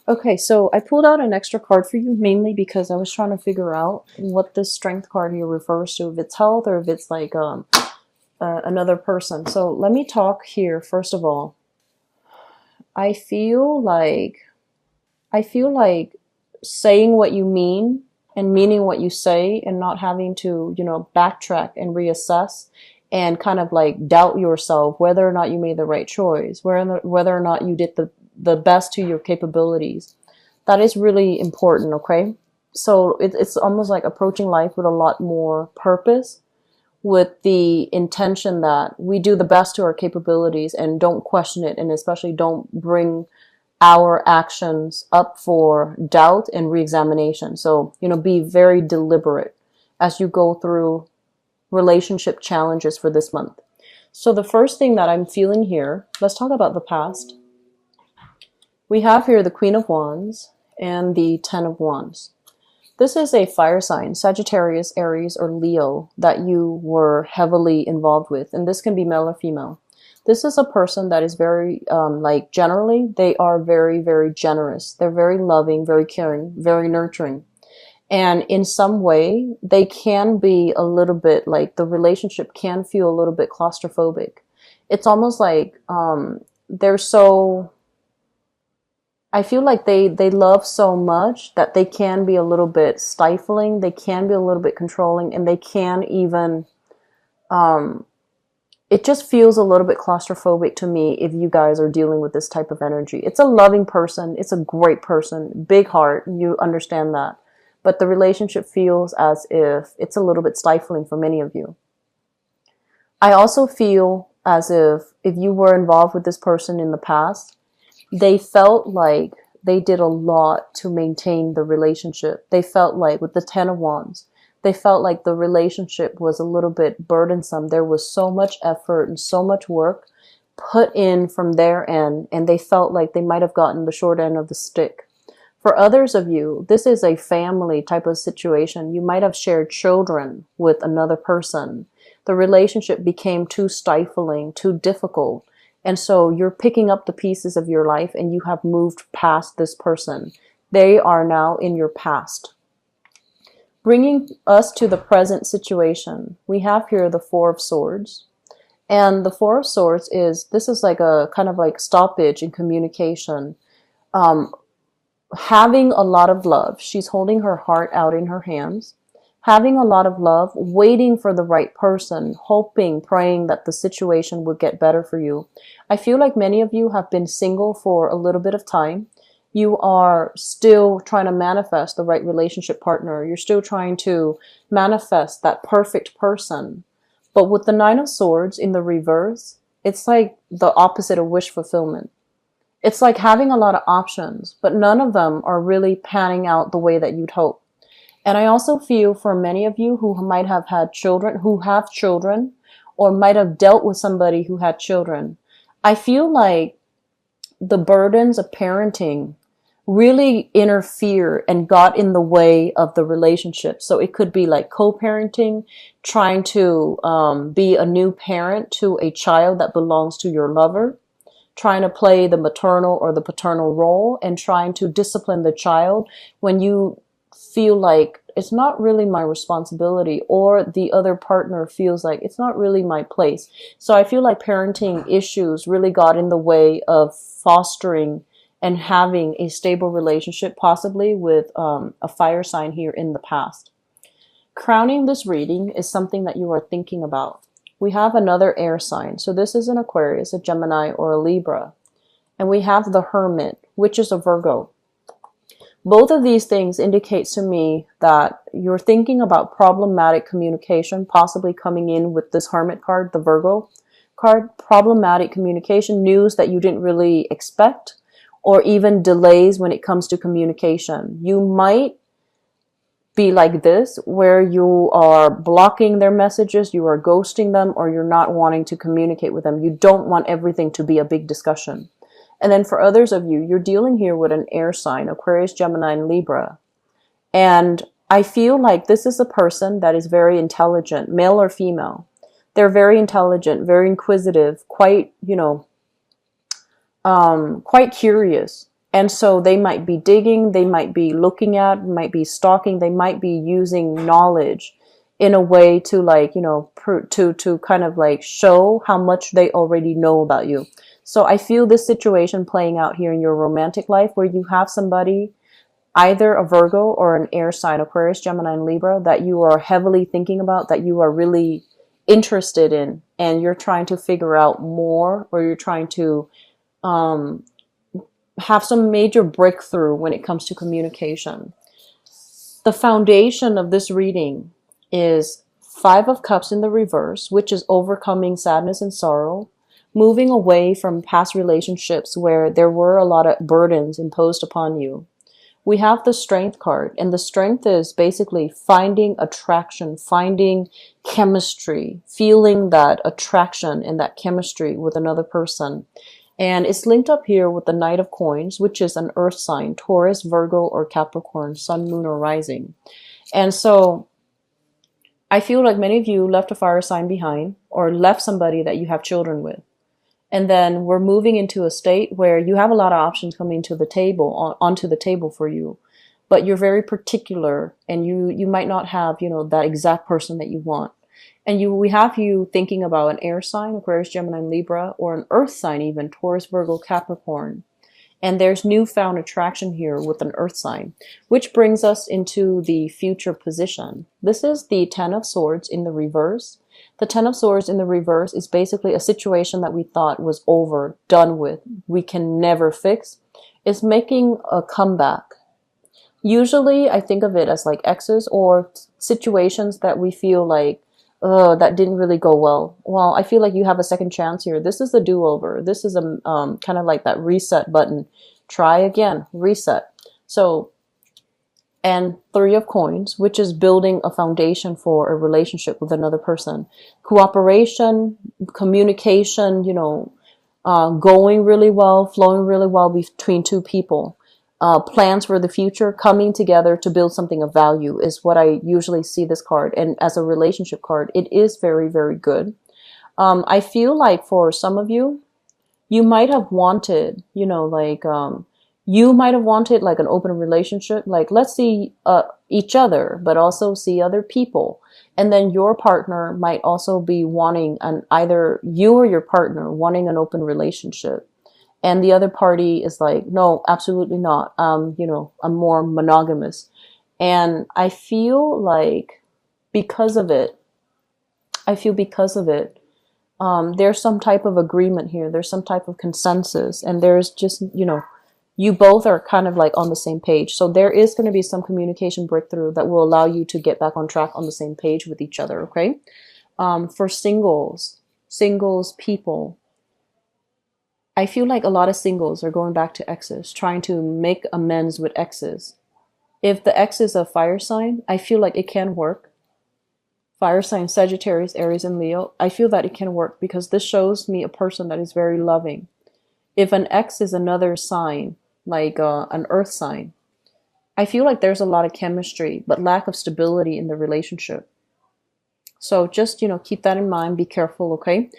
Okay, so I pulled out an extra card for you mainly because I was trying to figure out what this strength card here refers to, if it's health or if it's like another person. So let me talk here first of all. I feel like I feel like saying what you mean and meaning what you say and not having to, backtrack and reassess and kind of like doubt yourself whether or not you made the right choice, whether or not you did the best to your capabilities. That is really important, okay? So it's almost like approaching life with a lot more purpose, with the intention that we do the best to our capabilities and don't question it, and especially don't bring our actions up for doubt and reexamination. So, be very deliberate as you go through relationship challenges for this month. So the first thing that I'm feeling here, let's talk about the past. We have here the Queen of Wands and the Ten of Wands. This is a fire sign, Sagittarius, Aries, or Leo, that you were heavily involved with. And this can be male or female. This is a person that is very, generally, they are very, very generous. They're very loving, very caring, very nurturing. And in some way, they can be a little bit like the relationship can feel a little bit claustrophobic. It's almost like they're so, I feel like they love so much that they can be a little bit stifling, they can be a little bit controlling, and they can even, it just feels a little bit claustrophobic to me if you guys are dealing with this type of energy. It's a loving person, it's a great person, big heart, you understand that. But the relationship feels as if it's a little bit stifling for many of you. I also feel as if you were involved with this person in the past, they felt like they did a lot to maintain the relationship. They felt like with the Ten of Wands, they felt like the relationship was a little bit burdensome. There was so much effort and so much work put in from their end, and they felt like they might have gotten the short end of the stick. For others of you, this is a family type of situation. You might have shared children with another person. The relationship became too stifling, too difficult. And so you're picking up the pieces of your life and you have moved past this person. They are now in your past. Bringing us to the present situation, we have here the Four of Swords. And the Four of Swords this is like a kind of like stoppage in communication. Having a lot of love. She's holding her heart out in her hands. Having a lot of love, waiting for the right person, hoping, praying that the situation would get better for you. I feel like many of you have been single for a little bit of time. You are still trying to manifest the right relationship partner. You're still trying to manifest that perfect person. But with the Nine of Swords in the reverse, it's like the opposite of wish fulfillment. It's like having a lot of options, but none of them are really panning out the way that you'd hope. And I also feel for many of you who might have had children, who have children, or might have dealt with somebody who had children, I feel like the burdens of parenting really interfere and got in the way of the relationship. So it could be like co-parenting, trying to be a new parent to a child that belongs to your lover, trying to play the maternal or the paternal role, and trying to discipline the child when you feel like it's not really my responsibility, or the other partner feels like it's not really my place. So I feel like parenting issues really got in the way of fostering and having a stable relationship, possibly with a fire sign here in the past. Crowning this reading is something that you are thinking about. We have another air sign. So this is an Aquarius, a Gemini, or a Libra. And we have the Hermit, which is a Virgo. Both of these things indicates to me that you're thinking about problematic communication, possibly coming in with this Hermit card, the Virgo card, problematic communication, news that you didn't really expect, or even delays when it comes to communication. You might be like this, where you are blocking their messages, you are ghosting them, or you're not wanting to communicate with them. You don't want everything to be a big discussion. And then for others of you, you're dealing here with an air sign, Aquarius, Gemini, and Libra. And I feel like this is a person that is very intelligent, male or female. They're very intelligent, very inquisitive, quite, quite curious. And so they might be digging, they might be looking at, might be stalking, they might be using knowledge in a way to like, to kind of like show how much they already know about you. So I feel this situation playing out here in your romantic life where you have somebody, either a Virgo or an air sign, Aquarius, Gemini, and Libra, that you are heavily thinking about, that you are really interested in, and you're trying to figure out more, or you're trying to um, have some major breakthrough when it comes to communication. The foundation of this reading is Five of Cups in the reverse, which is overcoming sadness and sorrow, moving away from past relationships where there were a lot of burdens imposed upon you. We have the Strength card, and the Strength is basically finding attraction, finding chemistry, feeling that attraction and that chemistry with another person. And it's linked up here with the Knight of Coins, which is an earth sign, Taurus, Virgo, or Capricorn, sun, moon, or rising. And so I feel like many of you left a fire sign behind, or left somebody that you have children with. And then we're moving into a state where you have a lot of options coming to the table, onto the table for you. But you're very particular, and you might not have, that exact person that you want. And we have you thinking about an air sign, Aquarius, Gemini, and Libra, or an earth sign even, Taurus, Virgo, Capricorn. And there's newfound attraction here with an earth sign, which brings us into the future position. This is the Ten of Swords in the reverse. The Ten of Swords in the reverse is basically a situation that we thought was over, done with, we can never fix. It's making a comeback. Usually I think of it as like exes or situations that we feel like, that didn't really go well. Well, I feel like you have a second chance here. This is a do-over. This is a kind of like that reset button. Try again, reset. So, and Three of Coins, which is building a foundation for a relationship with another person. Cooperation, communication, going really well, flowing really well between two people. Plans for the future, coming together to build something of value is what I usually see this card. And as a relationship card, it is very, very good. I feel like for some of you, you might have wanted, you might have wanted like an open relationship, like let's see each other, but also see other people. And then your partner might also be wanting either you or your partner wanting an open relationship. And the other party is like, no, absolutely not. I'm more monogamous. And I feel like because of it, there's some type of agreement here. There's some type of consensus. And there's just, you both are kind of like on the same page. So there is going to be some communication breakthrough that will allow you to get back on track on the same page with each other, okay? For singles people, I feel like a lot of singles are going back to exes, trying to make amends with exes. If the ex is a fire sign, I feel like it can work. Fire sign, Sagittarius, Aries, and Leo, I feel that it can work because this shows me a person that is very loving. If an ex is another sign, like an earth sign, I feel like there's a lot of chemistry, but lack of stability in the relationship. So just, keep that in mind. Be careful, okay?